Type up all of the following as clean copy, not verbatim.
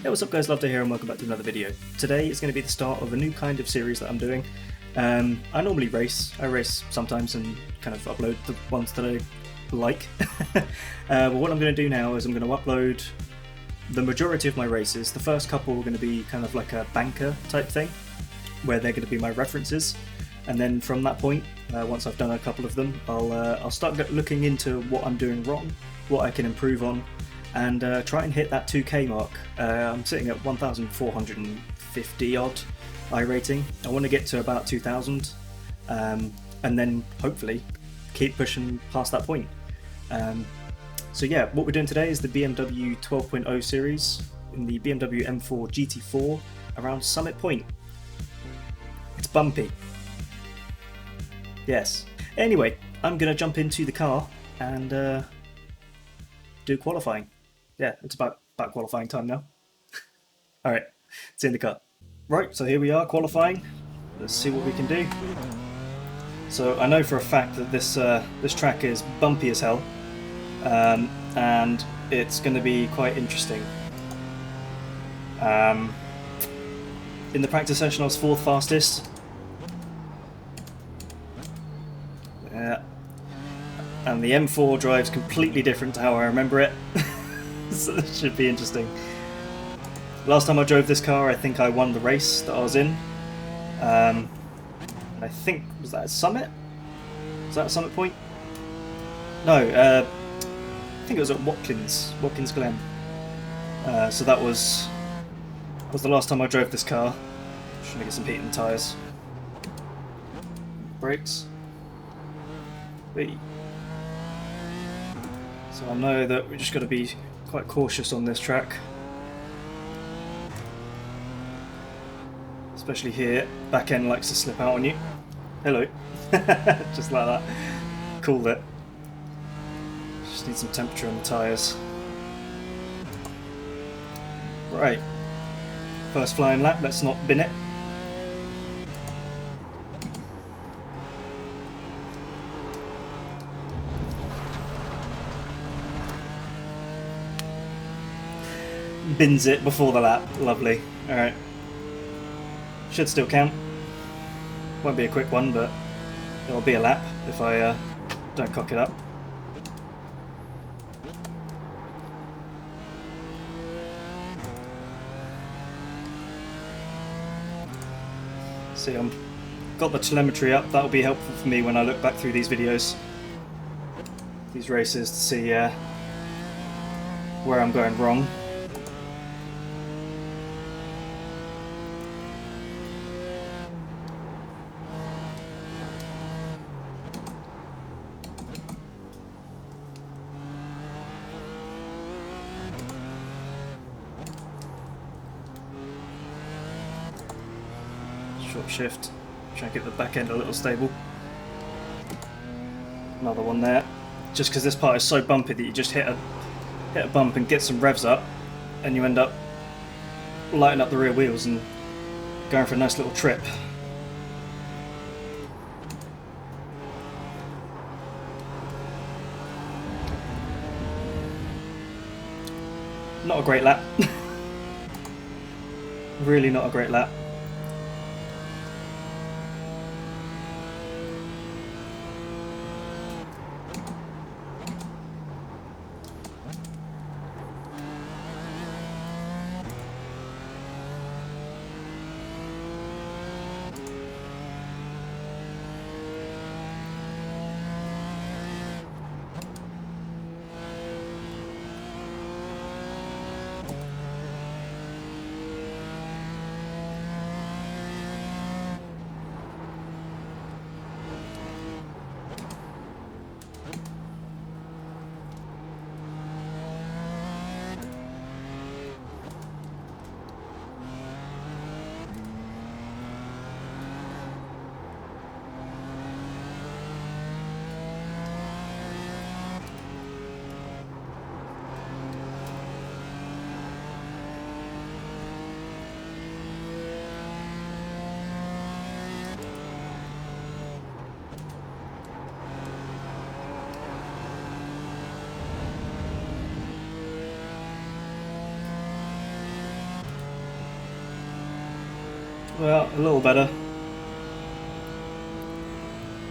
Hey, what's up guys, Loveday here and welcome back to another video. Today is going to be the start of a new kind of series that I'm doing. I normally race. I race sometimes and kind of upload the ones that I like. But what I'm going to do now is I'm going to upload the majority of my races. The first couple are going to be kind of like a banker type thing, where they're going to be my references. And then from that point, once I've done a couple of them, I'll start looking into what I'm doing wrong, what I can improve on, and try and hit that 2K mark. I'm sitting at 1,450 odd iRating. I want to get to about 2,000, and then hopefully keep pushing past that point. So yeah, what we're doing today is the BMW 12.0 series in the BMW M4 GT4 around Summit Point. It's bumpy. Yes. Anyway, I'm going to jump into the car and do qualifying. Yeah, it's about qualifying time now. Alright, it's in the car. Right, so here we are, qualifying. Let's see what we can do. So I know for a fact that this track is bumpy as hell, and it's going to be quite interesting. In the practice session I was 4th fastest. And the M4 drives completely different to how I remember it. So this should be interesting. Last time I drove this car, I think I won the race that I was in. And I think, was that at Summit? Was that at Summit Point? No, I think it was at Watkins Glen. So that was the last time I drove this car. Just trying to get some heat in the tyres. Brakes. Wait. So I know that we just got to be quite cautious on this track, especially here. Back end likes to slip out on you. Hello. Just like that. Cool it. Just need some temperature on the tyres. Right. First flying lap, let's not bin it. Bins it before the lap. Lovely. Alright. Should still count. Won't be a quick one, but it'll be a lap if I don't cock it up. See, I've got the telemetry up. That'll be helpful for me when I look back through these videos, these races, to see where I'm going wrong. Short shift, try and get the back end a little stable. Another one there. Just because this part is so bumpy that you just hit a bump and get some revs up, and you end up lighting up the rear wheels and going for a nice little trip. Not a great lap. Really not a great lap. Well, a little better.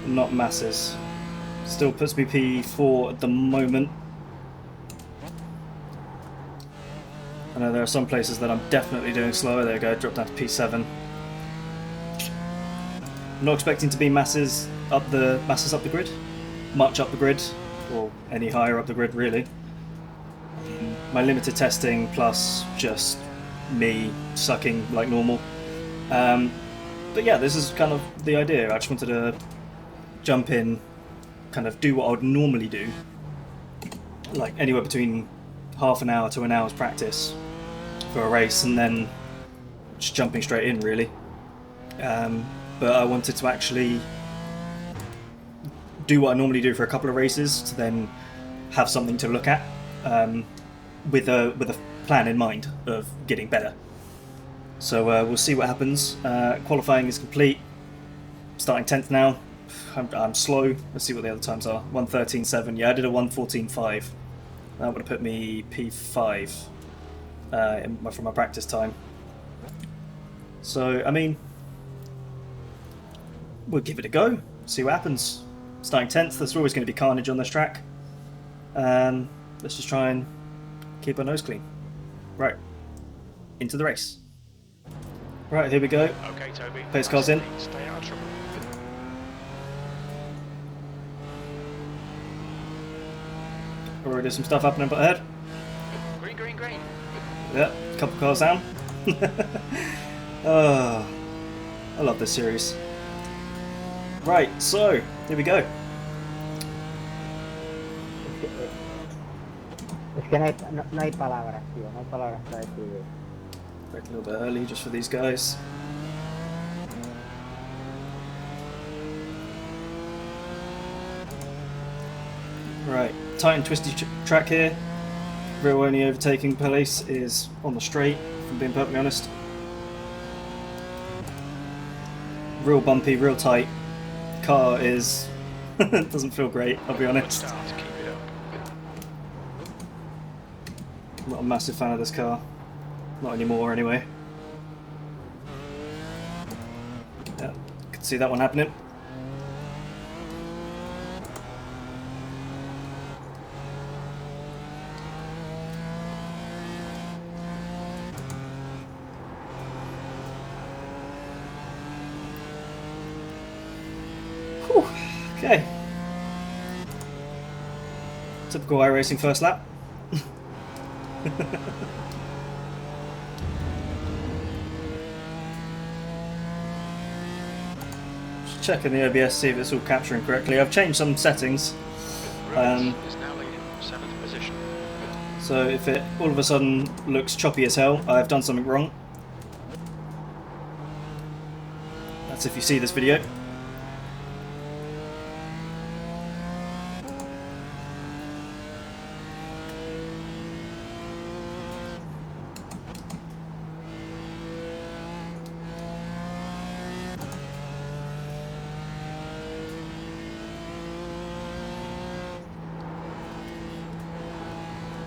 Not masses. Still puts me P4 at the moment. I know there are some places that I'm definitely doing slower. There we go, drop down to P7. I'm not expecting to be masses up the grid, much up the grid, or any higher up the grid really. My limited testing plus just me sucking like normal. But yeah, this is kind of the idea. I just wanted to jump in, kind of do what I would normally do, like anywhere between half an hour to an hour's practice for a race, and then just jumping straight in really. But I wanted to actually do what I normally do for a couple of races to then have something to look at, with a plan in mind of getting better. So we'll see what happens. Qualifying is complete. Starting 10th now. I'm slow. Let's see what the other times are. 1:13.7. Yeah, I did a 1:14.5. That would have put me P5 from my practice time. So, I mean, we'll give it a go. See what happens. Starting 10th. There's always going to be carnage on this track. Let's just try and keep our nose clean. Right. Into the race. Right, here we go. Okay, Toby. Pace car's in. Stay out of trouble. Already some stuff happening up ahead. Green, green, green. Yep, a couple cars down. Oh, I love this series. Right, so, here we go. Es que no hay palabras, tío, no hay palabras para decir. Break a little bit early just for these guys. Right, tight and twisty track here. Real only overtaking place is on the straight, if I'm being perfectly honest. Real bumpy, real tight. Car is... doesn't feel great, I'll be honest. Start to keep it up. I'm not a massive fan of this car. Not anymore, anyway. Yeah, could see that one happening. Whew. Okay. Typical iRacing first lap. Just checking the OBS, see if it's all capturing correctly. I've changed some settings. Is now leading 7th position. So if it all of a sudden looks choppy as hell, I've done something wrong. That's if you see this video.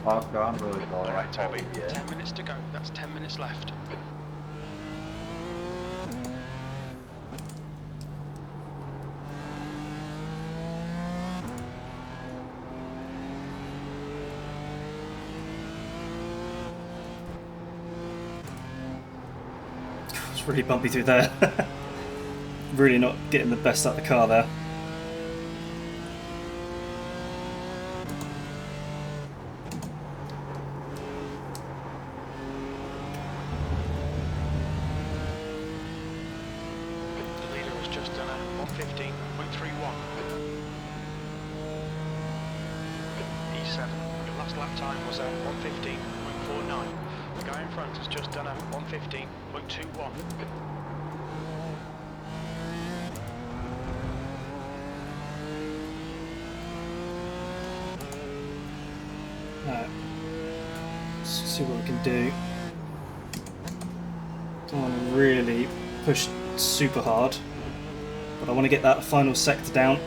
I've gone really well. Alright, Toby. 10 minutes to go. That's 10 minutes left. It's really bumpy through there. Really not getting the best out of the car there. The leader has just done a 1:15.31. E7. Your last lap time was a 1:15.49. The guy in front has just done a 1:15.21. Let's see what we can do. Don't want to really push super hard, but I want to get that final sector down.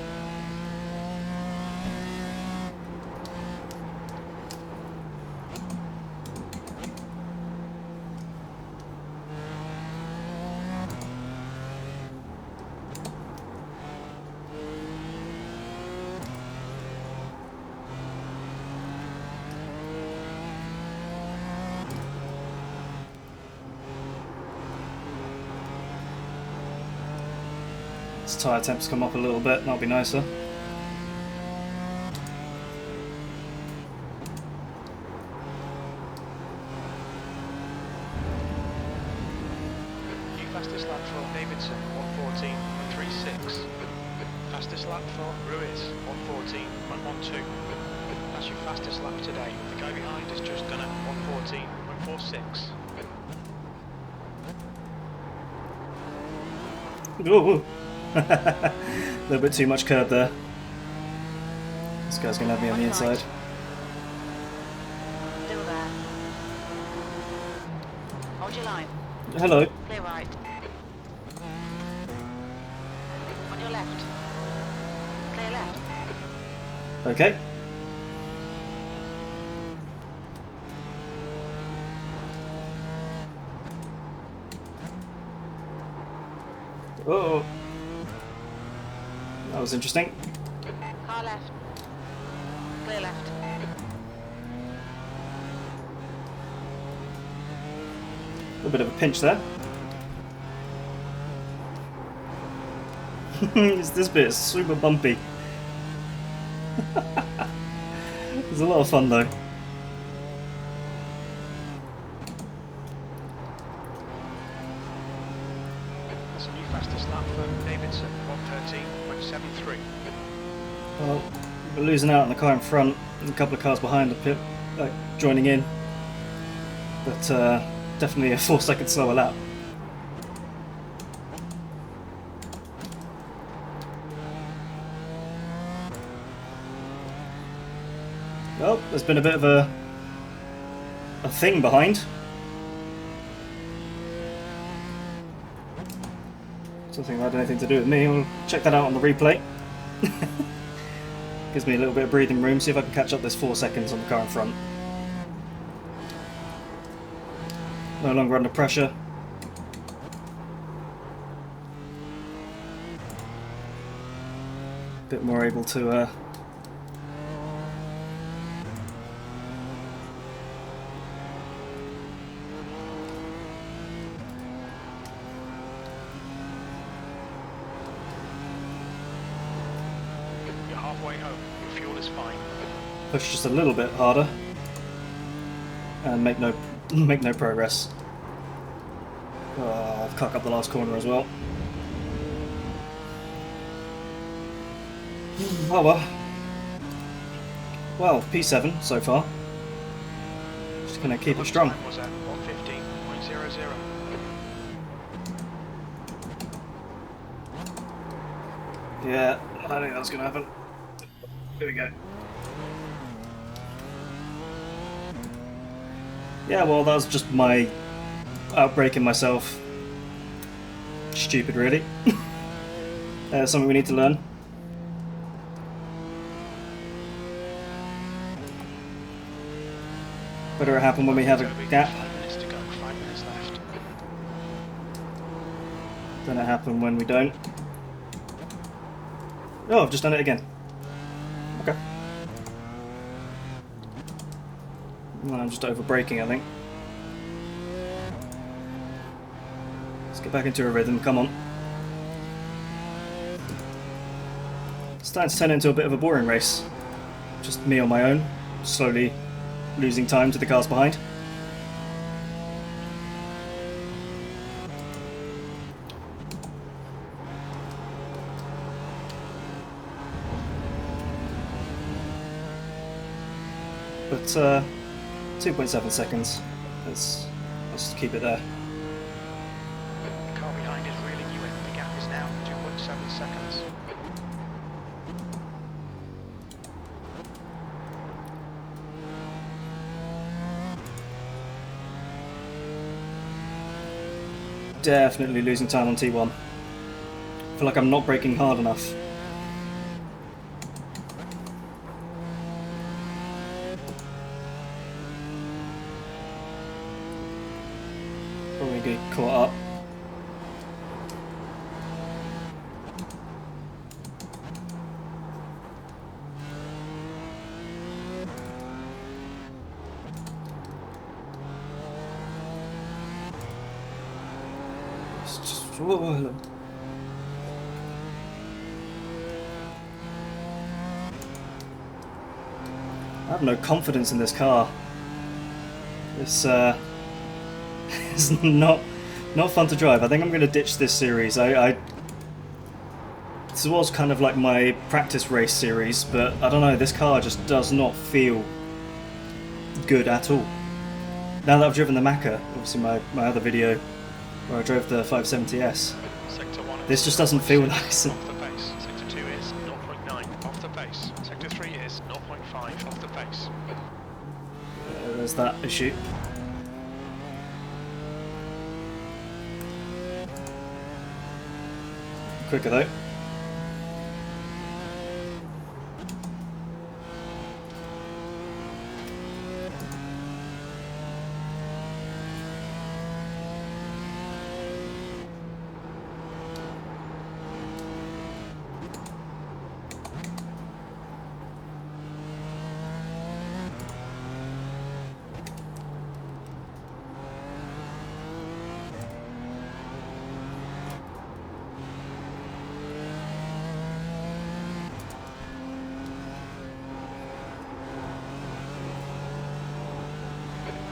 This tyre temps come up a little bit, that'll be nicer. New fastest lap for Davidson, 1:14.36. Fastest lap for Ruiz, 1:14.12. That's your fastest lap today. The guy behind has just done it, 1:14.46. Ooh. A little bit too much curb there. This guy's going to have me on the inside. Still there. Hold your line. Hello. Clear right. On your left. Clear left. Okay. Oh, that was interesting. Car left. Clear left. A little bit of a pinch there. This bit is super bumpy. It's a lot of fun though. That's a new fastest lap for Davidson, 1:13.73. Well, we're losing out on the car in front and a couple of cars behind are joining in. But definitely a 4 second slower lap. Well, there's been a bit of a thing behind. Something that had anything to do with me. I'll check that out on the replay. Gives me a little bit of breathing room, see if I can catch up this 4 seconds on the car in front. No longer under pressure. Bit more able to You're halfway home. Your fuel is fine. push just a little bit harder and make no progress. Oh, I've cocked up the last corner as well. Oh well. Well, P7 so far. Just gonna keep it strong. Time was at 1:15.00. Yeah, I think that's gonna happen. Here we go. Yeah, well, that was just my outbreaking myself. Stupid, really. Something we need to learn. Better it happen when we have a gap 5 minutes to go. 5 minutes left. than it happen when we don't. Oh, I've just done it again. Okay. Well, I'm just over braking, I think. Let's get back into a rhythm, come on. It's starting to turn into a bit of a boring race. Just me on my own, slowly losing time to the cars behind. But 2.7 seconds. Let's keep it there. The car behind is reeling you in. The gap is now 2.7 seconds. Definitely losing time on T1. I feel like I'm not braking hard enough. Probably get caught up. It's just, whoa. have no confidence in this car. It's it's not fun to drive. I think I'm going to ditch this series. This was kind of like my practice race series, but I don't know, this car just does not feel good at all. Now that I've driven the Macca, obviously my other video where I drove the 570S, Sector 1 this just doesn't feel nice. off the pace. Sector 2 is 0.9 off the pace. Sector 3 is 0.5 off the pace. There's that issue. Quicker though.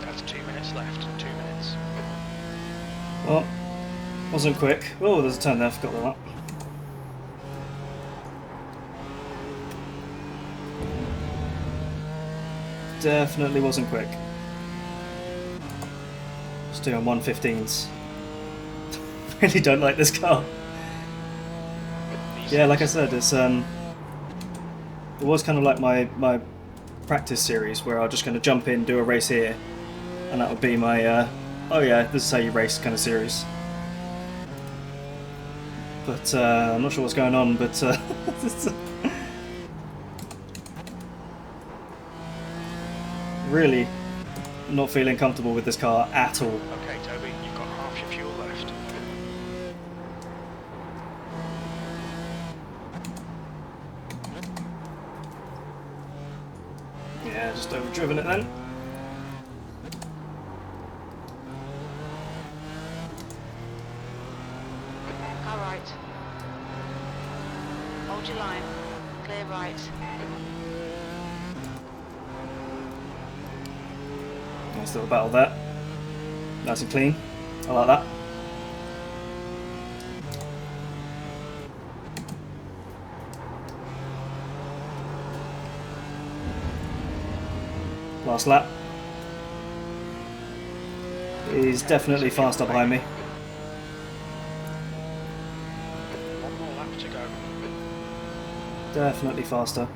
That's 2 minutes left. 2 minutes. Well, wasn't quick. Oh, there's a turn there, I forgot about that. Definitely wasn't quick. Just doing 115s. Really don't like this car. Yeah, like I said, it's it was kind of like my practice series where I'm just going to jump in, do a race here, and that would be my oh yeah, this is how you race kind of series. But I'm not sure what's going on, but really not feeling comfortable with this car at all. Okay, Toby, you've got half your fuel left. Yeah, just overdriven it then. Car right. Hold your line. Clear right. Nice little battle there. Nice and clean. I like that. Last lap. He's definitely faster behind me. One more lap to go. Definitely faster.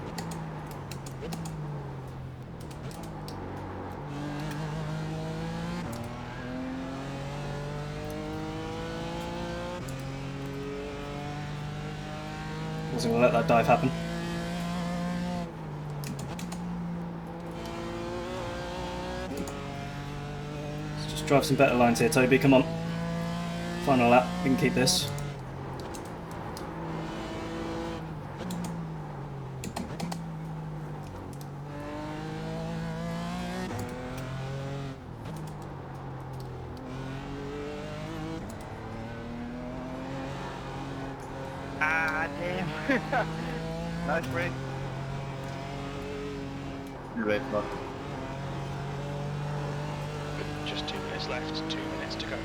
Wasn't going to let that dive happen. Let's just drive some better lines here, Toby. Come on. Final lap. We can keep this. Ah, damn. Nice break. Great luck. Just 2 minutes left. 2 minutes to go.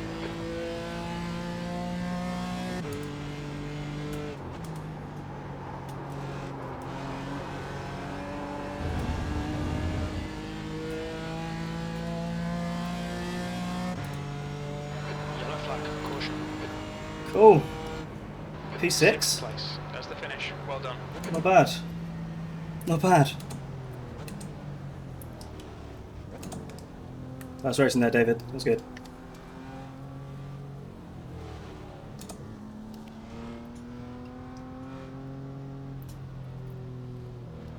Yellow flag. Caution. Cool. P6. Place. That's the finish. Well done. Not bad. Not bad. Nice racing there, David. That was good.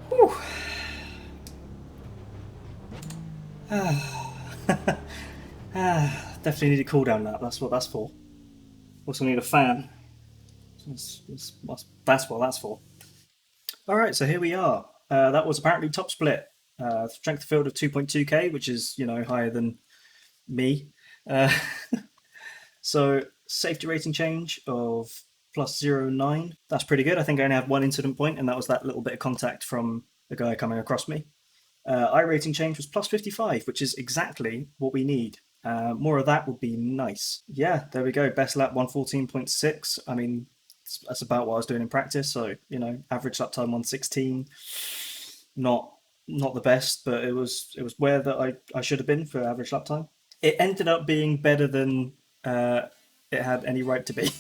Whew. Definitely need a cool down lap. That's what that's for. Also need a fan. That's what that's for. Alright, so here we are. That was apparently top split. Strength of field of 2.2k, which is, you know, higher than me. So safety rating change of plus 0.9. That's pretty good. I think I only had one incident point, and that was that little bit of contact from the guy coming across me. iRating change was plus 55, which is exactly what we need. More of that would be nice. Yeah, there we go. Best lap 114.6. I mean, that's about what I was doing in practice. So, you know, average lap time 116. Not the best, but it was where that I should have been for average lap time. It ended up being better than it had any right to be.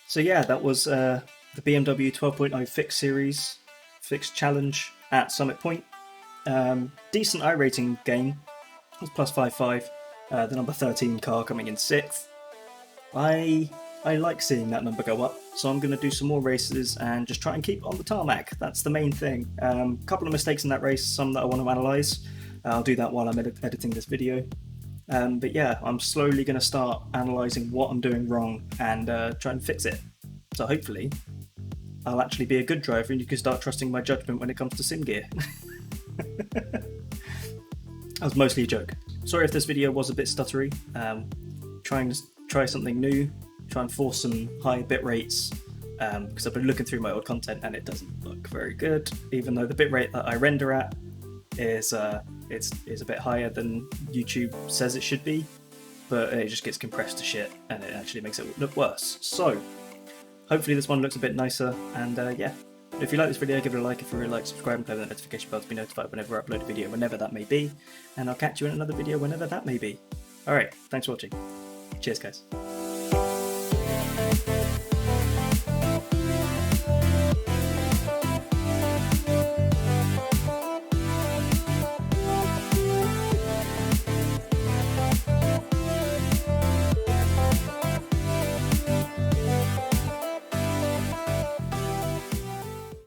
So yeah, that was the BMW 12.0 Fix Series Fix Challenge at Summit Point. Decent iRating gain. It was plus 55. The number 13 car coming in 6th. I like seeing that number go up, so I'm going to do some more races and just try and keep on the tarmac. That's the main thing. A couple of mistakes in that race, some that I want to analyse. I'll do that while I'm editing this video. But yeah, I'm slowly going to start analysing what I'm doing wrong and try and fix it. So hopefully, I'll actually be a good driver and you can start trusting my judgment when it comes to sim gear. That was mostly a joke. Sorry if this video was a bit stuttery. Trying to try something new, try and force some high bit rates, because I've been looking through my old content and it doesn't look very good, even though the bitrate that I render at is a bit higher than YouTube says it should be, but it just gets compressed to shit and it actually makes it look worse. So hopefully this one looks a bit nicer, and yeah. If you like this video, give it a like. If you really like, subscribe and play with the notification bell to be notified whenever I upload a video, whenever that may be, and I'll catch you in another video whenever that may be. Alright, thanks for watching. Cheers guys.